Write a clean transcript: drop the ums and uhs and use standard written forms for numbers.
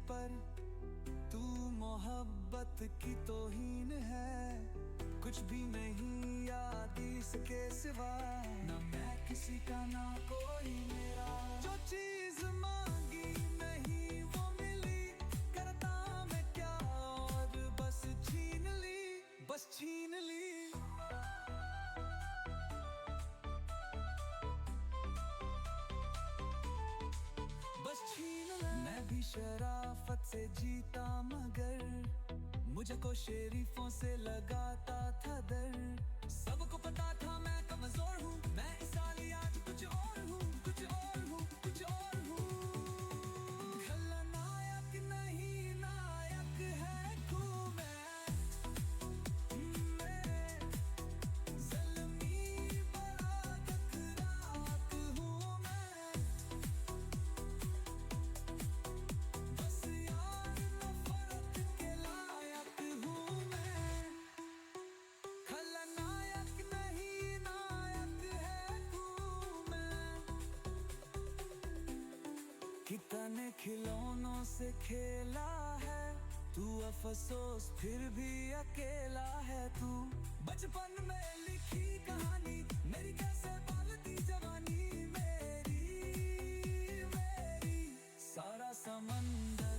पर तू मोहब्बत की तौहीन है। कुछ भी नहीं याद इसके सिवा, ना मैं किसी का ना कोई मेरा। जो चीज मांगी नहीं वो मिली, करता मैं क्या और बस छीन ली, बस छीन ली। मैं भी शराफत से जीता मगर मुझको शरीफों से लगाता था डर। सबको पता था मैं कमजोर हूँ, मैं इस साली आज कुछ और हूँ, कुछ और हूँ, कुछ और हूँ। खलनायक नहीं नायक है तू, मैं ज़ल्मी बड़ा खतरनाक हूँ मैं। बस यार नफरत के लायक हूँ मैं। खलनायक नहीं नायक है तू, मैं कितने खिलौनों से खेला है तू, अफसोस फिर भी अकेला है तू। बचपन में लिखी कहानी मेरी कैसे पालती जवानी मेरी, मेरी सारा समंदर